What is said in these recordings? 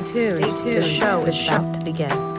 tuned. The show is about to begin.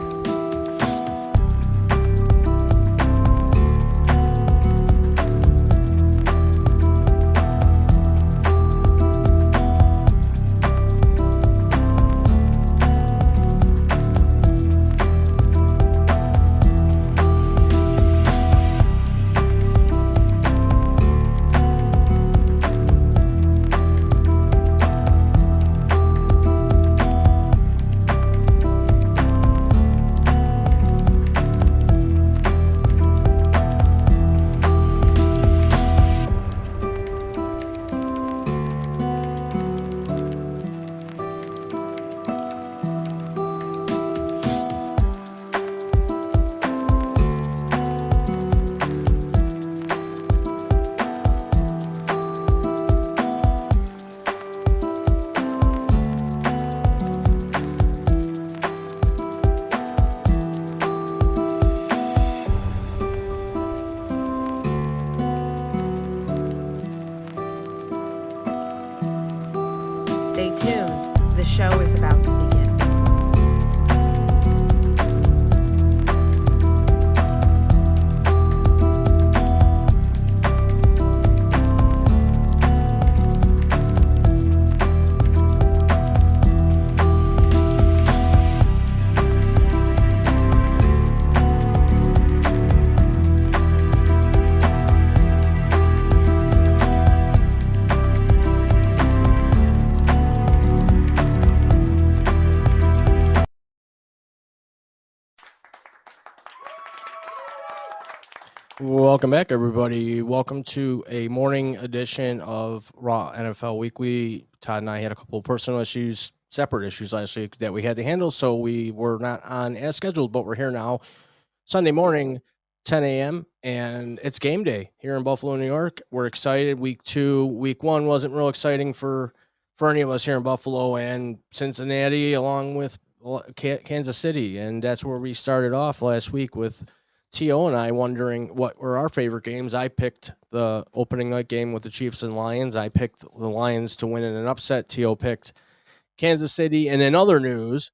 Stay tuned. The show is about to begin. Welcome back, everybody. Welcome to a morning edition of Raw NFL Weekly. Todd and I had a couple of personal issues, separate issues last week that we had to handle, so we were not on as scheduled, but we're here now, Sunday morning, 10 a.m., and it's game day here in Buffalo, New York. We're excited. Week 2, Week 1 wasn't real exciting for any of us here in Buffalo and Cincinnati, along with Kansas City, and that's where we started off last week with T.O. and I wondering what were our favorite games. I picked the opening night game with the Chiefs and Lions. I picked the Lions to win in an upset. T.O. picked Kansas City. And then other news,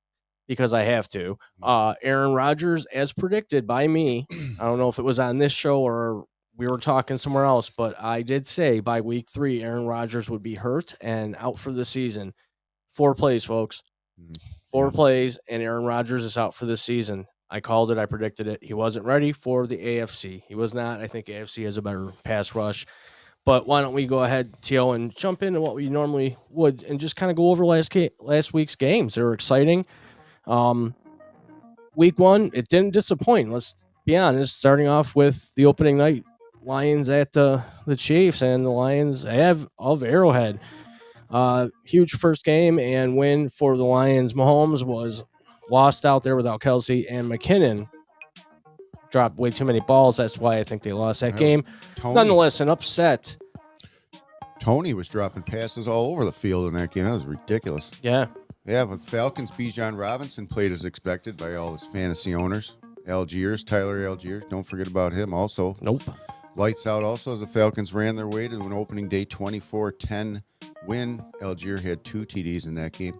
because I have to, Aaron Rodgers, as predicted by me, I don't know if it was on this show or we were talking somewhere else, but I did say by week 3, Aaron Rodgers would be hurt and out for the season. 4 plays, folks. 4 plays, and Aaron Rodgers is out for the season. I called it. I predicted it. He wasn't ready for the AFC. He was not. I think AFC has a better pass rush. But why don't we go ahead, T.O., and jump into what we normally would and just kind of go over last week's games. They were exciting. Week 1, it didn't disappoint. Let's be honest. Starting off with the opening night, Lions at the Chiefs, and the Lions have of Arrowhead. Huge first game and win for the Lions. Mahomes was lost out there without Kelsey, and McKinnon dropped way too many balls. That's why I think they lost that game. Nonetheless, an upset. Tony was dropping passes all over the field in that game. That was ridiculous. Yeah. Yeah, but Falcons, Bijan Robinson played as expected by all his fantasy owners. Tyler Algiers, don't forget about him also. Nope. Lights out also as the Falcons ran their way to an opening day 24-10 win. Algier had 2 TDs in that game.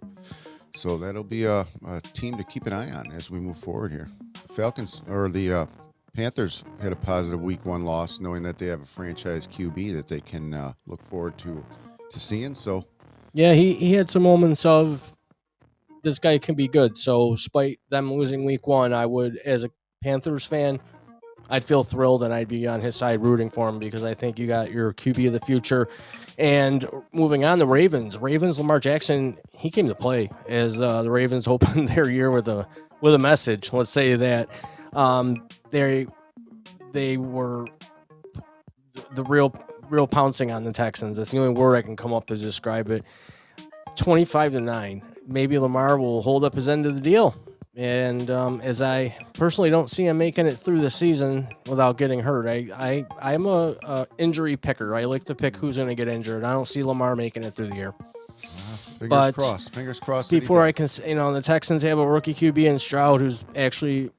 So that'll be a team to keep an eye on as we move forward here. The Panthers had a positive week 1 loss, knowing that they have a franchise QB that they can look forward to seeing. So, yeah, he had some moments of this guy can be good. So, despite them losing week 1, I would, as a Panthers fan, I'd feel thrilled and I'd be on his side rooting for him because I think you got your QB of the future. And moving on, the Ravens, Lamar Jackson, he came to play as the Ravens opened their year with a message. Let's say that they were the real pouncing on the Texans. That's the only word I can come up to describe it. 25-9. Maybe Lamar will hold up his end of the deal. And as I personally don't see him making it through the season without getting hurt. I'm a injury picker. I like to pick who's going to get injured. I don't see Lamar making it through the year. Fingers crossed. Before I can, the Texans have a rookie QB in Stroud who's actually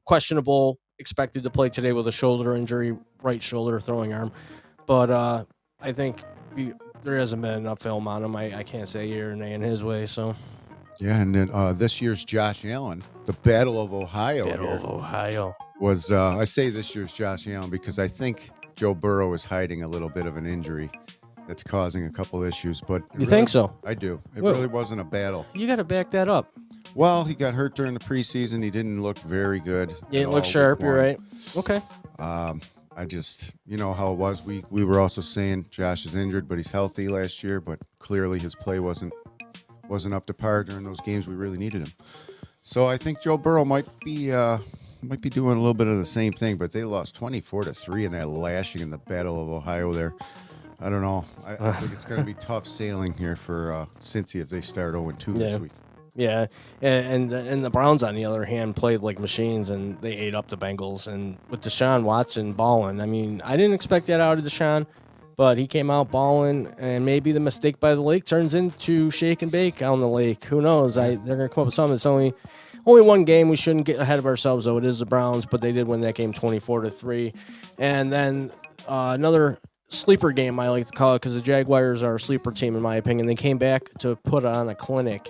questionable, expected to play today with a shoulder injury, right shoulder, throwing arm. But I think there hasn't been enough film on him. I can't say year or nay in his way. So Yeah, and then this year's Josh Allen, the Battle of Ohio Battle here, of Ohio. was, I say this year's Josh Allen because I think Joe Burrow is hiding a little bit of an injury that's causing a couple issues. But You think so? I do. It Well- really wasn't a battle. You got to back that up. Well, he got hurt during the preseason. He didn't look very good. You at didn't all look week sharp. You're one. right. Okay. I just, you know how it was. We were also saying Josh is injured, but he's healthy last year. But clearly his play wasn't up to par during those games we really needed him. So I think Joe Burrow might be doing a little bit of the same thing. But they lost 24-3 in that lashing in the Battle of Ohio there. I don't know. I think it's going to be tough sailing here for Cincy if they start 0-2 Yeah. this week. Yeah, and the Browns, on the other hand, played like machines, and they ate up the Bengals. And with Deshaun Watson balling, I mean, I didn't expect that out of Deshaun, but he came out balling, and maybe the mistake by the lake turns into shake and bake on the lake. Who knows? They're going to come up with something. It's only one game. We shouldn't get ahead of ourselves, though. It is the Browns, but they did win that game 24-3. And then another sleeper game, I like to call it, because the Jaguars are a sleeper team, in my opinion. They came back to put on a clinic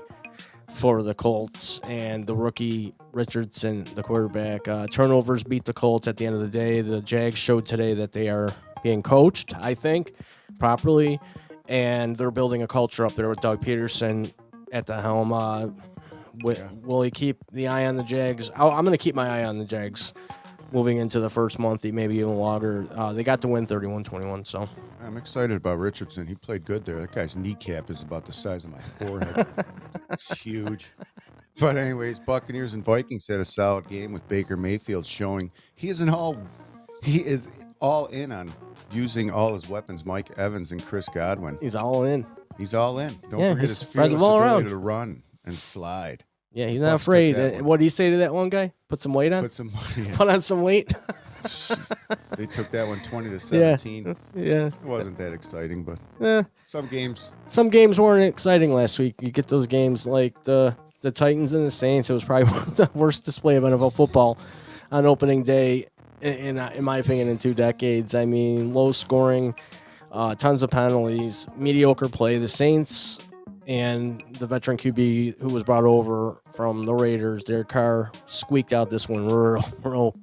for the Colts, and the rookie Richardson, the quarterback, turnovers beat the Colts at the end of the day. The Jags showed today that they are being coached, I think, properly, and they're building a culture up there with Doug Peterson at the helm. Will he keep the eye on the Jags? I'm going to keep my eye on the Jags moving into the first month, maybe even longer. They got to win 31-21, so. I'm excited about Richardson. He played good there. That guy's kneecap is about the size of my forehead. It's huge. But anyways, Buccaneers and Vikings had a solid game with Baker Mayfield showing he is all in on using all his weapons, Mike Evans and Chris Godwin. He's all in. He's all in. Don't Yeah, forget he's his spread the fearless ball ability around. to run and slide. Yeah, he's not Bucks took afraid. that one. What did he say to that one guy? Put some weight on? Put some money in. Put on some weight? They took that one 20-17. Yeah. It wasn't that exciting, but some games. Some games weren't exciting last week. You get those games like the Titans and the Saints. It was probably one of the worst display of NFL football on opening day, in my opinion, in 2 decades. I mean, low scoring, tons of penalties, mediocre play. The Saints and the veteran QB who was brought over from the Raiders, Derek Carr, squeaked out this one real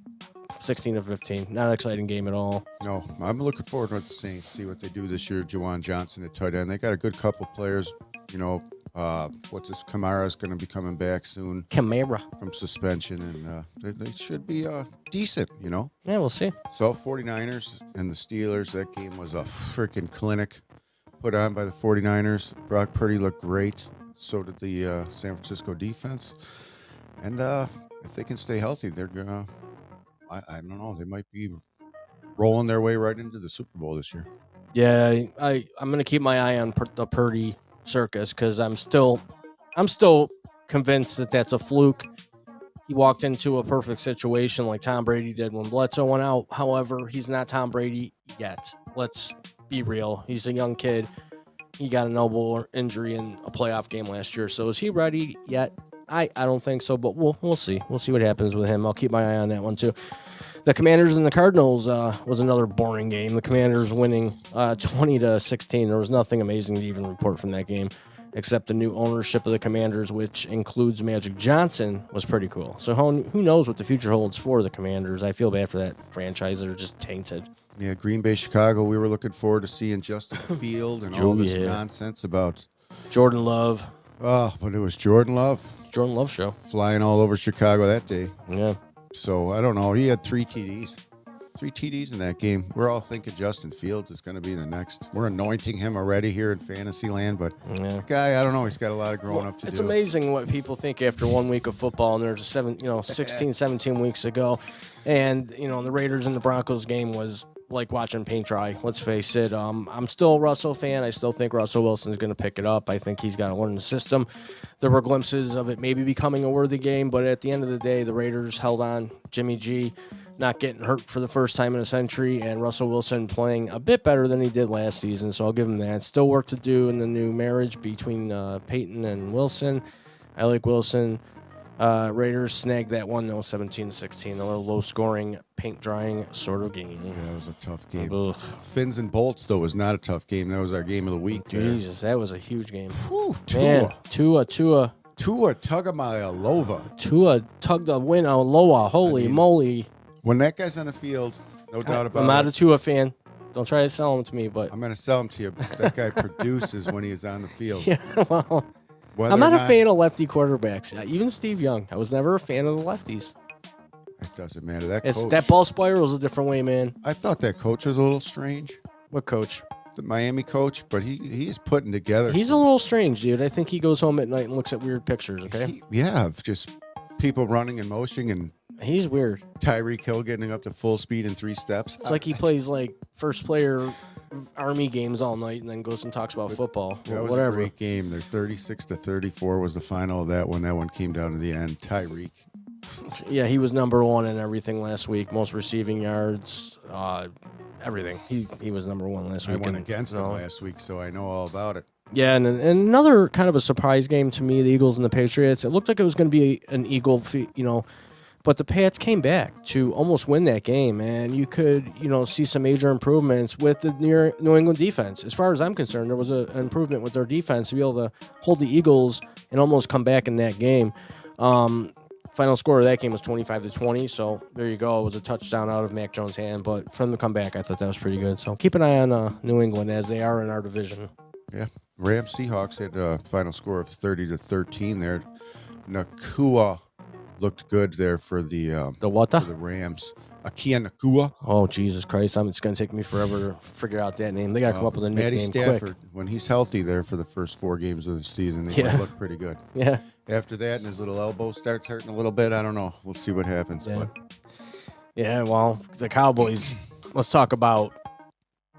16-15. Not an exciting game at all. No, I'm looking forward to the Saints, see what they do this year. Juwan Johnson at tight end. They got a good couple players. You know, Kamara's going to be coming back soon Camara. from suspension, and they should be decent, you know. Yeah, we'll see. So 49ers and the Steelers, that game was a freaking clinic put on by the 49ers. Brock Purdy looked great. So did the San Francisco defense. And if they can stay healthy, they're going to, I don't know, they might be rolling their way right into the Super Bowl this year. Yeah, I'm going to keep my eye on the Purdy circus, because I'm still convinced that that's a fluke. He walked into a perfect situation like Tom Brady did when Bledsoe went out. However, he's not Tom Brady yet. Let's be real. He's a young kid. He got an elbow injury in a playoff game last year. So is he ready yet? I don't think so, but we'll see. We'll see what happens with him. I'll keep my eye on that one too. The Commanders and the Cardinals was another boring game. The Commanders winning 20-16. There was nothing amazing to even report from that game, except the new ownership of the Commanders, which includes Magic Johnson, was pretty cool. So who knows what the future holds for the Commanders? I feel bad for that franchise. They're just tainted. Yeah, Green Bay, Chicago, we were looking forward to seeing Justin Field and all this nonsense about Jordan Love. Oh, but it was Jordan Love. Jordan Love show. Flying all over Chicago that day. Yeah. So, I don't know. He had 3 TDs. 3 TDs in that game. We're all thinking Justin Fields is going to be the next. We're anointing him already here in Fantasyland, but Yeah. guy, I don't know. He's got a lot of growing up to It's do. amazing what people think after 1 week of football, and there's 16, 17 weeks ago. And, the Raiders and the Broncos game was like watching paint dry. Let's face it. I'm still a Russell fan. I still think Russell Wilson's going to pick it up. I think he's got to learn the system. There were glimpses of it maybe becoming a worthy game, but at the end of the day, the Raiders held on. Jimmy G not getting hurt for the first time in a century, and Russell Wilson playing a bit better than he did last season, so I'll give him that. Still work to do in the new marriage between Peyton and Wilson. I like Wilson. Raiders snagged that one, though, 17-16. A little low-scoring, paint-drying sort of game. Yeah, it was a tough game. Ugh. Fins and Bolts, though, was not a tough game. That was our game of the week. Jesus, that was a huge game. Whew, Man, Tua. Tua Tagovailoa. Tua tugged a win on Loa. Holy mean, moly. When that guy's on the field, no doubt about I'm not it. a Tua fan. Don't try to sell him to me, but I'm going to sell him to you. But that guy produces when he is on the field. yeah, well, Whether I'm not or a fan of lefty quarterbacks. Even Steve Young, I was never a fan of the lefties. It doesn't matter. That It's coach. that ball spirals a different way, man. I thought that coach was a little strange, What coach? the Miami coach, but he's putting together. He's a little strange, dude. I think he goes home at night and looks at weird pictures. Okay, of just people running and motioning and he's weird. Tyreek Hill getting up to full speed in 3 steps. It's like he plays like first player Army games all night and then goes and talks about football. That was Whatever. a great game. They're 36-34 was the final of that one. That one came down to the end. Tyreek. Yeah, he was number one in everything last week. Most receiving yards, everything. He was number one last I week. went and, against you him know, last week, so I know all about it. Yeah, and another kind of a surprise game to me, the Eagles and the Patriots. It looked like it was going to be an Eagle, but the Pats came back to almost win that game, and you could, see some major improvements with the New England defense. As far as I'm concerned, there was an improvement with their defense to be able to hold the Eagles and almost come back in that game. Final score of that game was 25-20, so there you go. It was a touchdown out of Mac Jones' hand, but from the comeback, I thought that was pretty good. So keep an eye on New England as they are in our division. Yeah. Rams Seahawks had a final score of 30-13 there. Nakua looked good there for the The what? for the Rams. Akia Nakua. Oh, Jesus Christ. It's going to take me forever to figure out that name. They got to come up with a Matty nickname Stafford, quick. when he's healthy there for the first 4 games of the season, they Yeah. look pretty good. Yeah. After that, and his little elbow starts hurting a little bit. I don't know. We'll see what happens. Yeah. But Yeah, well, the Cowboys, let's talk about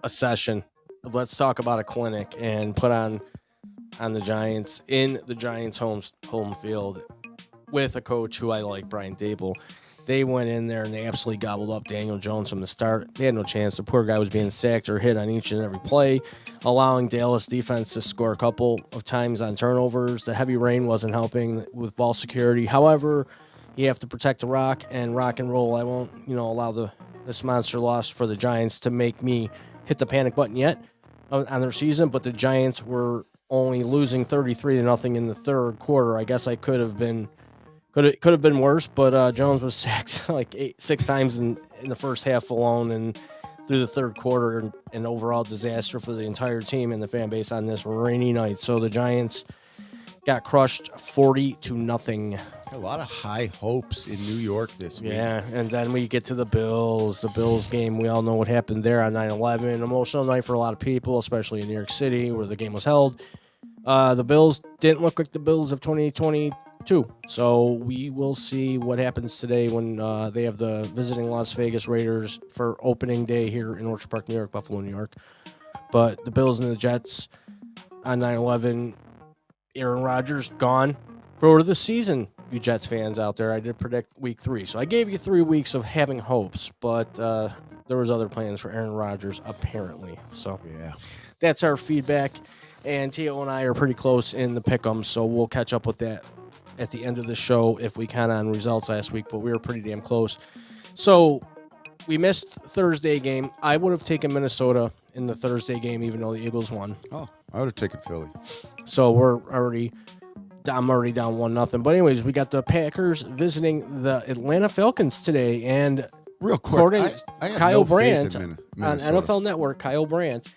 a session. Let's talk about a clinic and put on the Giants in the Giants' home field with a coach who I like, Brian Dable. They went in there and they absolutely gobbled up Daniel Jones from the start. They had no chance. The poor guy was being sacked or hit on each and every play, allowing Dallas defense to score a couple of times on turnovers. The heavy rain wasn't helping with ball security. However, you have to protect the rock and roll. I won't, allow this monster loss for the Giants to make me hit the panic button yet on their season. But the Giants were only losing 33-0 in the third quarter. I guess I could have been worse, but Jones was sacked like 6 times in the first half alone, and through the third quarter, an overall disaster for the entire team and the fan base on this rainy night. So the Giants got crushed 40-0. a lot of high hopes in New York this week. Yeah, and then we get to the Bills. The Bills game, we all know what happened there on 9/11. Emotional night for a lot of people, especially in New York City where the game was held. The Bills didn't look like the Bills of 2022. So we will see what happens today when they have the visiting Las Vegas Raiders for opening day here in Orchard Park, New York, Buffalo, New York. But the Bills and the Jets on 9/11, Aaron Rodgers gone for the season. You Jets fans out there, I did predict week 3. So I gave you 3 weeks of having hopes, but there was other plans for Aaron Rodgers apparently. So Yeah. that's our feedback. And Tio and I are pretty close in the pick'em, so we'll catch up with that at the end of the show if we count on results last week, but we were pretty damn close. So we missed Thursday game. I would have taken Minnesota in the Thursday game, even though the Eagles won. Oh, I would have taken Philly. So I'm already down 1-0. But anyways, we got the Packers visiting the Atlanta Falcons today, and Real quick, according I have Kyle no faith Brandt in on Minnesota. NFL Network, Kyle Brandt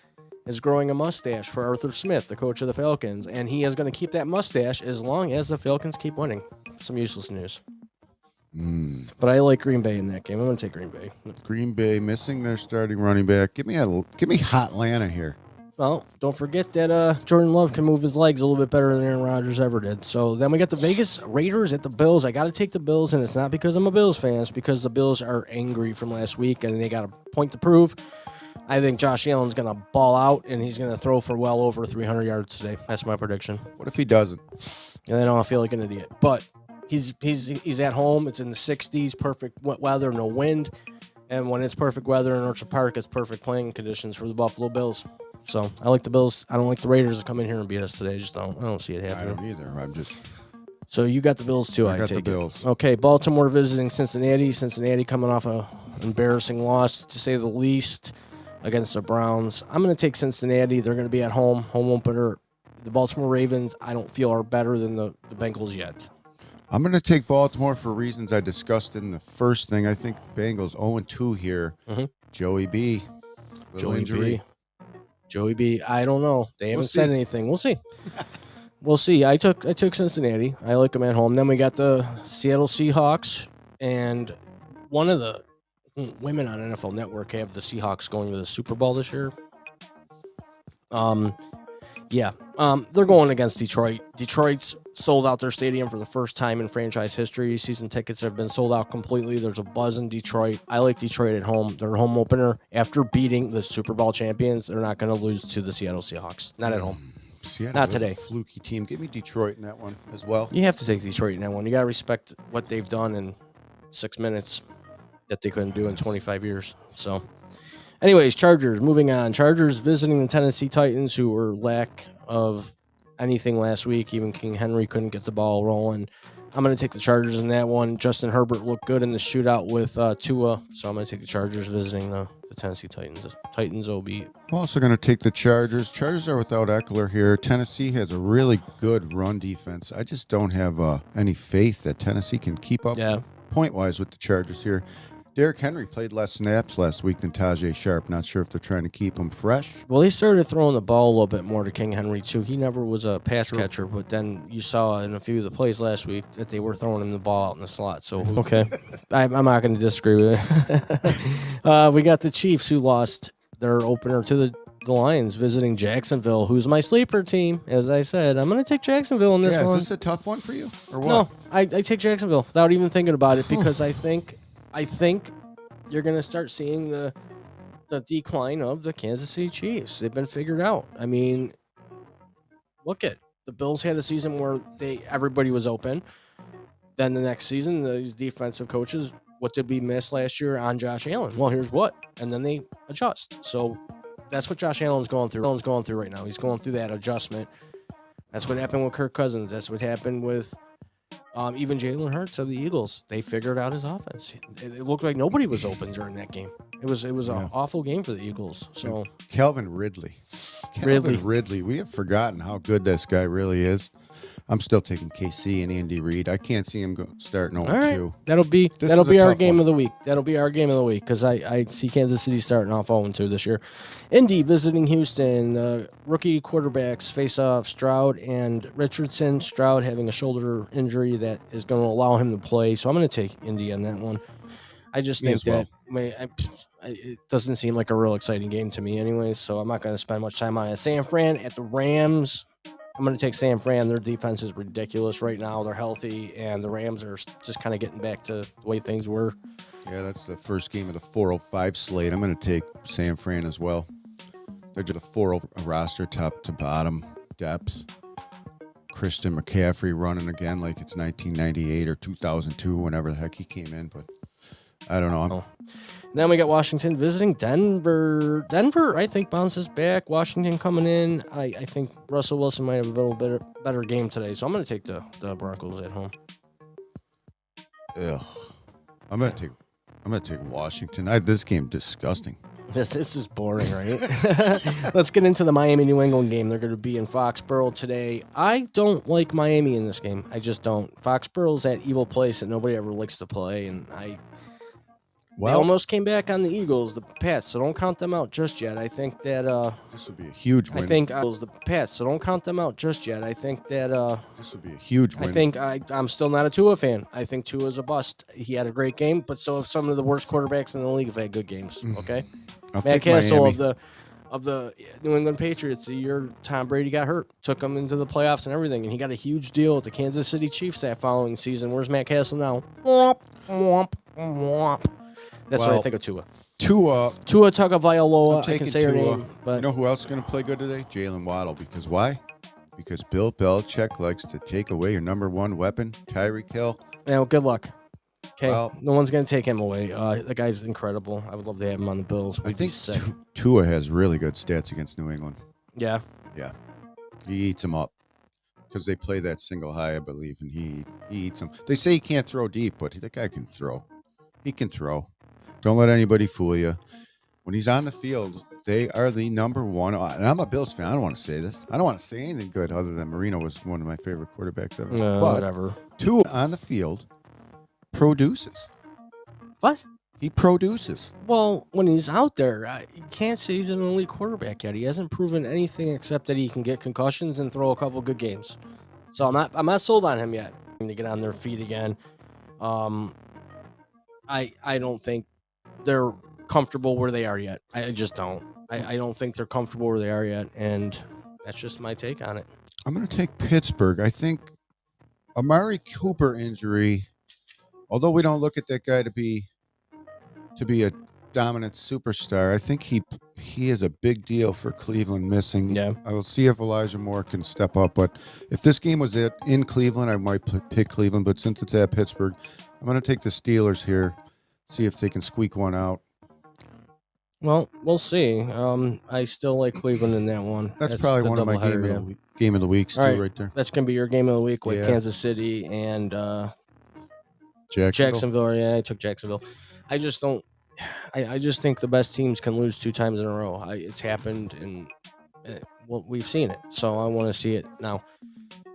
is growing a mustache for Arthur Smith, the coach of the Falcons, and he is going to keep that mustache as long as the Falcons keep winning. Some useless news. But I like Green Bay in that game. I'm going to take Green Bay. Green Bay missing their starting running back. Give me hot Atlanta here. Well, don't forget that Jordan Love can move his legs a little bit better than Aaron Rodgers ever did. So then we got the Vegas Raiders at the Bills. I got to take the Bills, and it's not because I'm a Bills fan. It's because the Bills are angry from last week, and they got a point to prove. I think Josh Allen's going to ball out, and he's going to throw for well over 300 yards today. That's my prediction. What if he doesn't? And then I'll feel like an idiot. But he's at home. It's in the 60s, perfect weather, no wind. And when it's perfect weather in Orchard Park, it's perfect playing conditions for the Buffalo Bills. So I like the Bills. I don't like the Raiders to come in here and beat us today. I don't see it I happening. don't either. I'm just So you got the Bills too, I got take the it. Bills. Okay, Baltimore visiting Cincinnati. Cincinnati coming off a embarrassing loss, to say the least, against the Browns. I'm going to take Cincinnati. They're going to be at home opener. The Baltimore Ravens, I don't feel are better than the Bengals yet. I'm going to take Baltimore for reasons I discussed in the first thing. I think Bengals 0-2 here. Mhm. Joey B. Little injury. Joey B. I don't know. They haven't We'll said see. anything. We'll see. We'll see. I took Cincinnati. I like them at home. Then we got the Seattle Seahawks, and one of the women on NFL Network have the Seahawks going to the Super Bowl this year. They're going against Detroit. Detroit's sold out their stadium for the first time in franchise history. Season tickets have been sold out completely. There's a buzz in Detroit. I like Detroit at home. Their home opener after beating the Super Bowl champions. They're not going to lose to the Seattle Seahawks. Not at home. Seattle Not is a today. fluky team. Give me Detroit in that one as well. You have to take Detroit in that one. You got to respect what they've done in 6 minutes that they couldn't do in 25 years. So, anyways, Chargers, moving on. Chargers visiting the Tennessee Titans, who were lack of anything last week. Even King Henry couldn't get the ball rolling. I'm going to take the Chargers in that one. Justin Herbert looked good in the shootout with Tua, so I'm going to take the Chargers visiting the Tennessee Titans. The Titans will be... I'm also going to take the Chargers. Chargers are without Eckler here. Tennessee has a really good run defense. I just don't have any faith that Tennessee can keep up point-wise with the Chargers here. Derrick Henry played less snaps last week than Tajay Sharp. Not sure if they're trying to keep him fresh. Well, they started throwing the ball a little bit more to King Henry, too. He never was a pass catcher, but then you saw in a few of the plays last week that they were throwing him the ball out in the slot. So, okay, I'm not going to disagree with it. We got the Chiefs, who lost their opener to the Lions, visiting Jacksonville, who's my sleeper team. As I said, I'm going to take Jacksonville in this one. Is this a tough one for you, or what? No, I take Jacksonville without even thinking about it because I think you're going to start seeing the decline of the Kansas City Chiefs. They've been figured out. I mean, look at the Bills had a season where everybody was open. Then the next season, these defensive coaches, what did we miss last year on Josh Allen? Well, here's what, and then they adjust. So that's what Josh Allen's going through. Right now. He's going through that adjustment. That's what happened with Kirk Cousins. That's what happened with even Jalen Hurts of the Eagles. They figured out his offense. It looked like nobody was open during that game. It was an awful game for the Eagles. So Calvin Ridley. Ridley. We have forgotten how good this guy really is. I'm still taking KC and Andy Reid. I can't see him starting 0-2. All right. That'll be our game of the week. That'll be our game of the week because I see Kansas City starting off 0-2 this year. Indy visiting Houston. Rookie quarterbacks face off Stroud and Richardson. Stroud having a shoulder injury that is going to allow him to play. So I'm going to take Indy on that one. I just think that it doesn't seem like a real exciting game to me anyways, so I'm not going to spend much time on it. San Fran at the Rams. I'm going to take San Fran. Their defense is ridiculous right now. They're healthy, and the Rams are just kind of getting back to the way things were. Yeah, that's the first game of the 405 slate. I'm going to take San Fran as well. They're just a 405 roster, top to bottom, depth. Christian McCaffrey running again like it's 1998 or 2002, whenever the heck he came in, but I don't know. Then we got Washington visiting Denver. Denver, I think, bounces back. Washington coming in. I think Russell Wilson might have a little bit better game today, so I'm going to take the Broncos at home. Ugh. I'm going to take Washington. This game disgusting. This is boring, right? Let's get into the Miami-New England game. They're going to be in Foxborough today. I don't like Miami in this game. I just don't. Foxborough's that evil place that nobody ever likes to play, and they almost came back on the Eagles, the Pats, so don't count them out just yet. I think that this would be a huge win. I think the Pats, so don't count them out just yet. I think that this would be a huge win. I think I'm still not a Tua fan. I think Tua's a bust. He had a great game, but so have some of the worst quarterbacks in the league have had good games. Okay, Matt Castle of the New England Patriots, the year Tom Brady got hurt, took him into the playoffs and everything, and he got a huge deal with the Kansas City Chiefs that following season. Where's Matt Castle now? Womp, womp, womp. That's what I think of Tua. Tua Tagovailoa. I can say her name, but you know who else is going to play good today? Jalen Waddle. Because why? Because Bill Belichick likes to take away your number one weapon, Tyreek Hill. Now, good luck. Okay, no one's going to take him away. The guy's incredible. I would love to have him on the Bills. I think Tua has really good stats against New England. Yeah. Yeah. He eats them up. Because they play that single high, I believe, and he eats them. They say he can't throw deep, but that guy can throw. He can throw. Don't let anybody fool you. when he's on the field, they are the number one. And I'm a Bills fan. I don't want to say this. I don't want to say anything good other than Marino was one of my favorite quarterbacks ever. No, but whatever. 2 on the field produces. What? He produces. Well, when he's out there, you can't say he's an elite quarterback yet. He hasn't proven anything except that he can get concussions and throw a couple good games. So I'm not sold on him yet. To get on their feet again. I don't think they're comfortable where they are yet. I just don't. I don't think they're comfortable where they are yet, and that's just my take on it. I'm going to take Pittsburgh. I think Amari Cooper injury, although we don't look at that guy to be a dominant superstar, I think he is a big deal for Cleveland missing. Yeah. I will see if Elijah Moore can step up, but if this game was in Cleveland, I might pick Cleveland, but since it's at Pittsburgh, I'm going to take the Steelers here, see if they can squeak one out. Well, we'll see. I still like Cleveland in that one. That's probably one of my game of the weeks too, All right. right there. That's going to be your game of the week with Yeah. Kansas City and Jacksonville. Jacksonville. Yeah, I took Jacksonville. I just don't. I just think the best teams can lose 2 times in a row. It's happened, and well, we've seen it. So I want to see it now.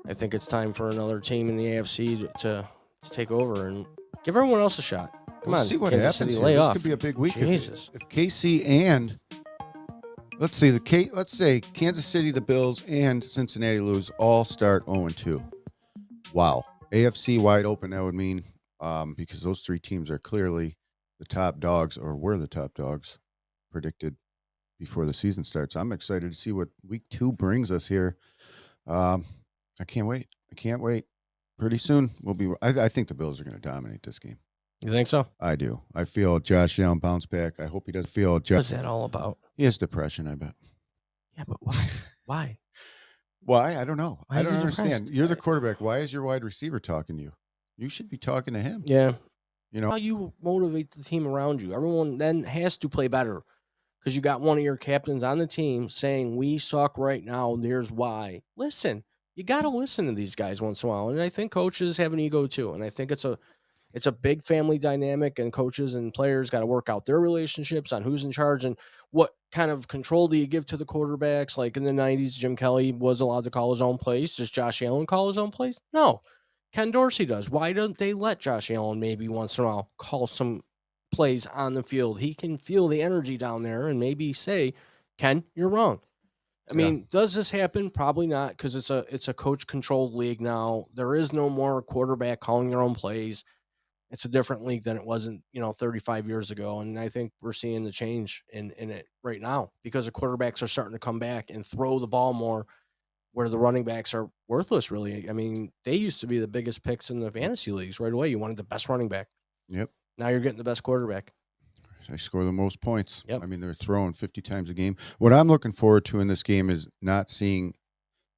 I think it's time for another team in the AFC to take over and give everyone else a shot. Come We'll on, see what Kansas happens City, here. lay This off. could be a big week. Jesus. If KC and let's say Kansas City, the Bills, and Cincinnati lose, all start 0-2. Wow. AFC wide open, that would mean, because those 3 teams are clearly the top dogs, or were the top dogs predicted before the season starts. I'm excited to see what week 2 brings us here. I can't wait. Pretty soon we'll be. I think the Bills are going to dominate this game. You think so? I do. I feel Josh Allen bounce back. I hope he does feel. What's that all about? He has depression, I bet. Yeah, but why? Why? Why? I don't know. Why I is don't he understand. depressed? You're the quarterback. Why is your wide receiver talking to you? You should be talking to him. Yeah. You know, How you motivate the team around you. Everyone then has to play better because you got one of your captains on the team saying, we suck right now. There's why. Listen, you got to listen to these guys once in a while. And I think coaches have an ego too. And I think it's a big family dynamic, and coaches and players got to work out their relationships on who's in charge and what kind of control do you give to the quarterbacks. Like in the 90s, Jim Kelly was allowed to call his own plays. Does Josh Allen call his own plays? No. Ken Dorsey does. Why don't they let Josh Allen maybe once in a while call some plays on the field? He can feel the energy down there and maybe say, Ken, you're wrong. I mean, does this happen? Probably not, because it's a coach-controlled league now. There is no more quarterback calling their own plays. It's a different league than it wasn't, 35 years ago. And I think we're seeing the change in it right now because the quarterbacks are starting to come back and throw the ball more, where the running backs are worthless, really. I mean, they used to be the biggest picks in the fantasy leagues right away. You wanted the best running back. Yep. Now you're getting the best quarterback. They score the most points. Yep. I mean, they're throwing 50 times a game. What I'm looking forward to in this game is not seeing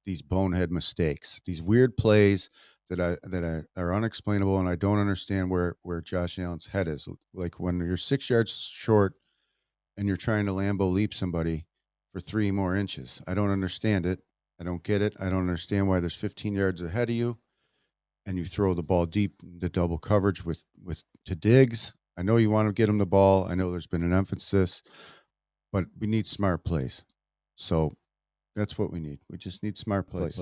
these bonehead mistakes, these weird plays that are unexplainable, and I don't understand where Josh Allen's head is. Like when you're 6 yards short and you're trying to Lambo leap somebody for 3 more inches. I don't understand it. I don't get it. I don't understand why there's 15 yards ahead of you and you throw the ball deep into double coverage to Diggs. I know you want to get him the ball. I know there's been an emphasis, but we need smart plays. So that's what we need. We just need smart plays.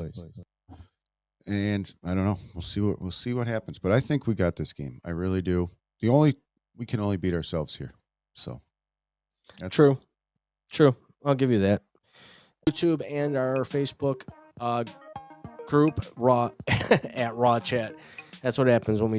And I don't know. We'll see what happens. But I think we got this game. I really do. We can only beat ourselves here. So that's True. I'll give you that. YouTube and our Facebook group, Raw at Raw Chat. That's what happens when we